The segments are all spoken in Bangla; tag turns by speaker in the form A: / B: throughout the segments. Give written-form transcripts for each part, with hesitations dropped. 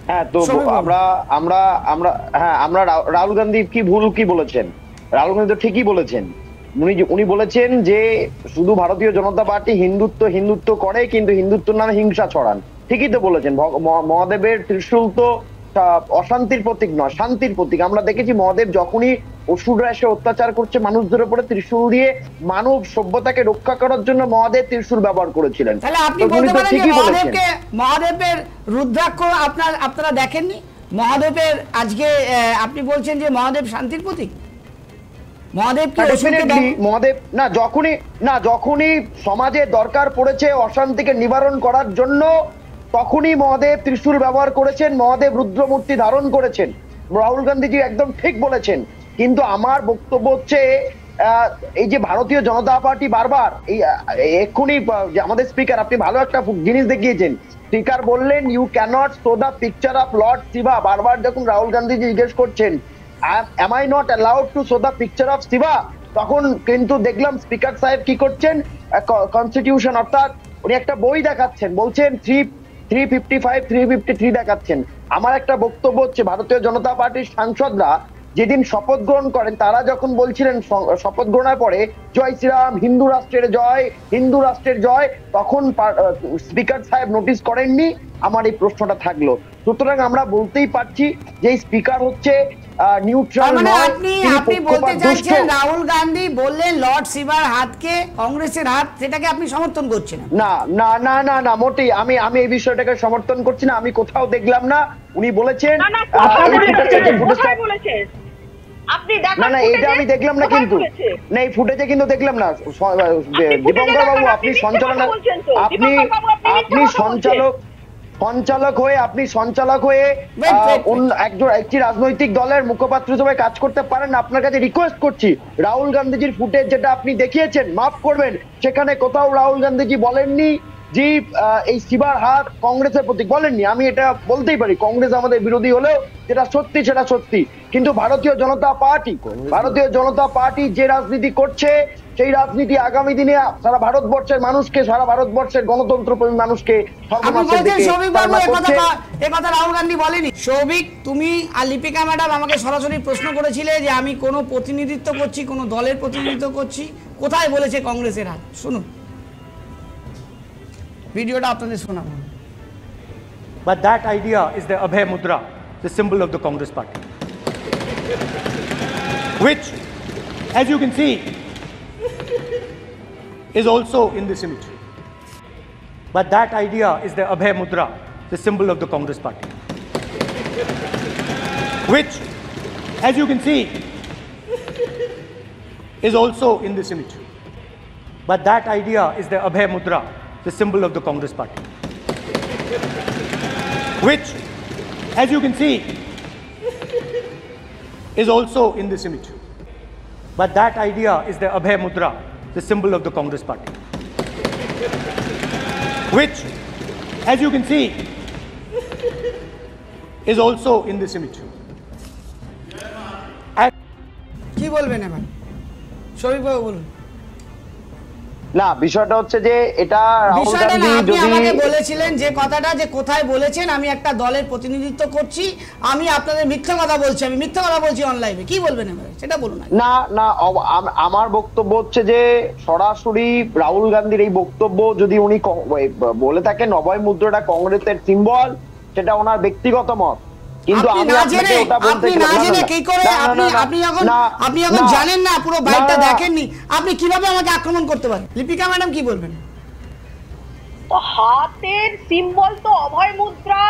A: হ্যাঁ, তো আমরা আমরা আমরা হ্যাঁ আমরা রাহুল গান্ধী কি ভুল কি বলেছেন? রাহুল গান্ধী তো ঠিকই বলেছেন। উনি বলেছেন যে শুধু ভারতীয় জনতা পার্টি হিন্দুত্ব হিন্দুত্ব করে, কিন্তু হিন্দুত্বর নামে হিংসা ছড়ান। ঠিকই তো বলেছেন। মহাদেবের ত্রিশূল তো অশান্তির প্রতীক নয়, শান্তির প্রতীক। আমরা দেখেছি মহাদেব যখনই অসুররা এসে অত্যাচার করছে মানুষদের উপরে, ত্রিশূল দিয়ে মানব সভ্যতাকে রক্ষা করার জন্য মহাদেব ত্রিশূল ব্যবহার করেছিলেন।
B: তাহলে আপনি বলতে পারেন যে মহাদেবের রুদ্রাক্ষ আপনারা দেখেননি? মহাদেবের আজকে আপনি বলছেন যে মহাদেব শান্তির প্রতীক। মহাদেব
A: যখনই সমাজে দরকার পড়েছে অশান্তিকে নিবারণ করার জন্য, তখনই মহাদেব ত্রিশূল ব্যবহার করেছেন, মহাদেব রুদ্রমূর্তি ধারণ করেছেন। রাহুল গান্ধীজি একদম ঠিক বলেছেন। কিন্তু আমার বক্তব্য হচ্ছে এই যে ভারতীয় জনতা পার্টি বারবার এক্ষুনি আমাদের স্পিকার আপনি ভালো একটা জিনিস দেখিয়েছেন। স্পিকার বললেন you can't show the picture of lord Shiva. বারবার যখন রাহুল গান্ধীজি জিজ্ঞেস করছেন am I not allowed to show the picture of Shiva, তখন কিন্তু দেখলাম স্পিকার সাহেব কি করছেন, কনস্টিটিউশন অর্থাৎ উনি একটা বই দেখাচ্ছেন, বলছেন 355 353 দেখাচ্ছেন। আমার একটা বক্তব্য হচ্ছে ভারতীয় জনতা পার্টির সাংসদরা যেদিন শপথ গ্রহণ করেন, তারা যখন বলছিলেন শপথ গ্রহণের পরে জয় শ্রীরাম, হিন্দু রাষ্ট্রের জয়, হিন্দু রাষ্ট্রের জয়, তখন স্পিকার সাহেব নোটিস করেননি। আমার এই প্রশ্নটা থাকলো। সুতরাং আমরা বলতেই পারছি যে স্পিকার হচ্ছে নিউট্রাল নয়।
B: আপনি বলতে চাইছেন রাহুল গান্ধী বললেন লর্ড শিবার হাতকে কংগ্রেসের হাত, সেটাকে আপনি সমর্থন করছেন?
A: না না না না না, মোটেই আমি এই বিষয়টাকে সমর্থন করছি না। আমি কোথাও দেখলাম না উনি বলেছেন।
C: না না,
A: এইটা আমি দেখলাম না, কিন্তু না এই ফুটেজে কিন্তু দেখলাম না। দীপঙ্কর বাবু, আপনি সঞ্চালক হয়ে একটি রাজনৈতিক দলের মুখপাত্র হিসেবে কাজ করতে পারেন। আপনার কাছে রিকোয়েস্ট করছি, রাহুল গান্ধীজির ফুটেজ যেটা আপনি দেখিয়েছেন, মাফ করবেন, সেখানে কোথাও রাহুল গান্ধীজি বলেননি যে এই শিবার হাত কংগ্রেসের প্রতীক, বলেননি। আমি এটা বলতেই পারি, কংগ্রেস আমাদের বিরোধী হলেও যেটা সত্যি সেটা সত্যি। কিন্তু ভারতীয় জনতা পার্টি যে রাজনীতি করছে, সেই রাজনীতি আগামী দিনে সারা ভারতবর্ষের মানুষকে, সারা ভারতবর্ষের গণতন্ত্রপ্রেমী মানুষকে
B: রাহুল গান্ধী বলেনি। সৌভিক, তুমি আর লিপিকা ম্যাডাম আমাকে সরাসরি প্রশ্ন করেছিলে যে আমি কোনো প্রতিনিধিত্ব করছি, কোনো দলের প্রতিনিধিত্ব করছি। কোথায় বলেছে কংগ্রেসের হাত? শুনুন ভিডিওটা আপনাদের শোনাবো।
D: But that idea is the Abhay Mudra, the symbol of the Congress party, which, as you can see, is also in this image. But that idea is the Abhay Mudra, the symbol of the Congress party, which, as you can see, is also in this image. But that idea is the Abhay Mudra, the symbol of the Congress party, which, as you can see, is also in this image. But that idea is the Abhay Mudra, the symbol of the Congress party, which, as you can see, is also in this image.
B: কি বলবেন এবার সৌভিক বাবু, বলুন।
A: না, বিষয়টা হচ্ছে যে এটা
B: আমাকে বলেছিলেন যে কথাটা, যে কোথায় বলেছেন আমি একটা দলের প্রতিনিধিত্ব করছি, আমি আপনাদের মিথ্যা কথা বলছি, আমি মিথ্যা কথা বলছি অনলাইনে, কি বলবেন এবারে সেটা বলুন।
A: না না, আমার বক্তব্য হচ্ছে যে সরাসরি রাহুল গান্ধীর এই বক্তব্য যদি উনি বলে থাকেন অভয় মুদ্রাটা কংগ্রেসের সিম্বল, সেটা ওনার ব্যক্তিগত মত। কিন্তু
B: আপনি যখন জানেন না, পুরো বাইকটা দেখেননি, আপনি কিভাবে আমাকে আক্রমণ করতে পারেন? লিপিকা ম্যাডাম কি বলবেন?
C: তো হাতের সিম্বল তো অভয় মুদ্রা,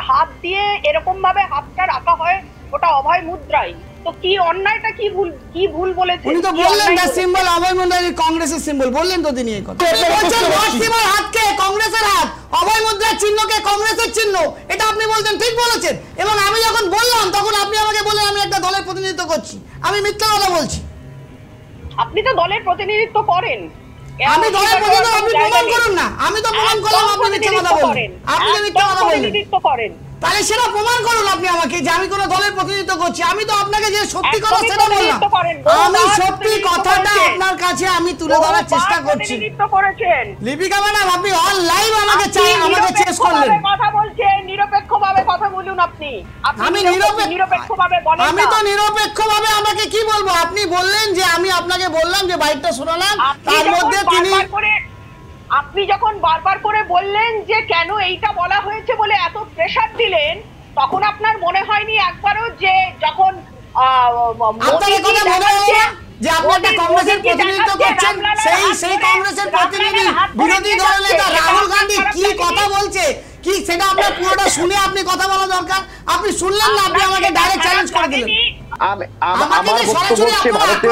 C: হাত দিয়ে এরকম ভাবে হাতটা রাখা হয়, ওটা অভয় মুদ্রাই। তো কি অন্যায়টা কি ভুল বলেছেন?
B: উনি তো বললেন না সিম্বল অভয় মুদ্রা কংগ্রেসের সিম্বল, বললেন তো তিনি এই কথা। বলছেন লর্ড হাতকে কংগ্রেসের হাত, অভয় মুদ্রার চিহ্নকে কংগ্রেসের চিহ্ন, এটা আপনি বলছেন, ঠিক বলেছেন। এবং আমি যখন বললাম তখন আপনি আমাকে বললেন আমি একটা দলের প্রতিনিধিত্ব করছি, আমি মিথ্যা কথা বলছি।
C: আপনি তো দলের প্রতিনিধিত্ব করেন।
B: আমি দলের প্রতিনিধিত্ব, আপনি প্রমাণ করুন না। আমি তো প্রমাণ করলাম আপনি মিথ্যা কথা বলেন, আপনি মিথ্যা কথা বলেন, তাহলে সেটা প্রমাণ করুন আপনি আমাকে যে আমি কোন দলের প্রতিনিধিত্ব করছি। আমি তো আপনাকে যে সত্যি কথা সেটা বললাম, আমি সত্যি কথাটা আপনার কাছে আমি তুলে ধরার চেষ্টা করছি। লিপিকা ম্যাডাম, আপনি অন লাইভ আমাকে চেস করলেন,
C: কথা বলছেন, নিরপেক্ষভাবে আপনি
B: আমি
C: নিরপেক্ষভাবে বলেন।
B: আমি তো নিরপেক্ষভাবে আমাকে কি বলবো? আপনি বললেন যে আমি আপনাকে বললাম যে বাইকটা শোনালাম, তার মধ্যে তিনি
C: আপনি যখন বারবার করে বললেন যে কেন এইটা বলা হয়েছে বলে এত প্রেসার দিলেন, তখন আপনার মনে হয়নি একবারও যে যখন
B: আপনার কথা মনে হলো যে আপনি একটা কংগ্রেসের প্রতিনিধিত্ব করছেন, সেই কংগ্রেসের প্রতিনিধি বিরোধী দলের নেতা রাহুল গান্ধী কি কথা বলছে কি সেটা আপনার পুরোটা শুনে আপনি কথা বলা দরকার। আপনি শুনলেন না, আপনি আমাকে ডাইরেক্ট চ্যালেঞ্জ করে দিলেন।
A: আমার বক্তব্য হচ্ছে ভারতের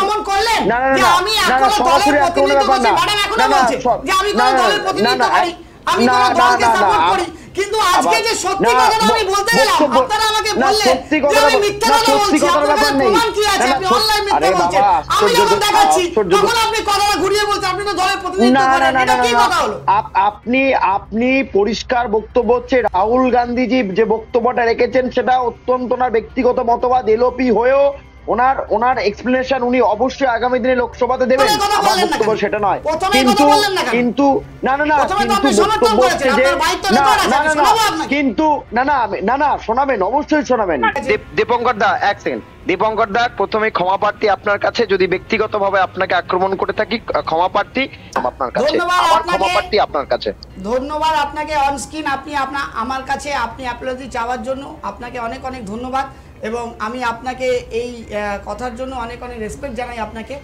A: না না না
B: আমি
A: না না সরাসরি আক্রমণের ব্যাপার না না না
B: যে আমি কোন দলের প্রতিনিধিত্ব করি, আমি কোন দলকে সাপোর্ট করি, কিন্তু আজকে যে সত্যি কথাটা আমি বলতে গেলাম আপনারা আমাকে বললেন যে আমি মিথ্যা কথা বলছি। আপনাদের প্রমাণ কি আছে? আপনি অনলাইন মিথ্যা বলছেন, আমি যখন দেখাচ্ছি তখন আপনি কথাটা ঘুরিয়ে বলছেন আপনি তো দলের প্রতিনিধিত্ব করেন। এটা কি কথা হলো?
A: আপনি পরিষ্কার বক্তব্য হচ্ছে রাহুল গান্ধীজি যে বক্তব্যটা রেখেছেন সেটা অত্যন্ত ওনার ব্যক্তিগত মতবাদ, এলওপি হয়েও ওনার এক্সপ্লেনেশন উনি অবশ্যই আগামী দিনে লোকসভাতে দেবেন, আমার বক্তব্য সেটা নয়। কিন্তু না না না কিন্তু বক্তব্য হচ্ছে যে না না শোনাবেন, অবশ্যই শোনাবেন। দীপঙ্কর দা এক সেকেন্ড, দীপঙ্কর দা প্রথমে ক্ষমা প্রার্থী আপনার কাছে, যদি ব্যক্তিগতভাবে আপনাকে আক্রমণ করে থাকি ক্ষমা প্রার্থী আপনার কাছে, আমার ক্ষমা প্রার্থী আপনার কাছে।
B: ধন্যবাদ আপনাকে অন স্ক্রিন আপনি আমার কাছে আপনি অ্যাপোলজি চাওয়ার জন্য আপনাকে অনেক অনেক ধন্যবাদ, এবং আমি আপনাকে এই কথার জন্য অনেক অনেক রেসপেক্ট জানাই আপনাকে।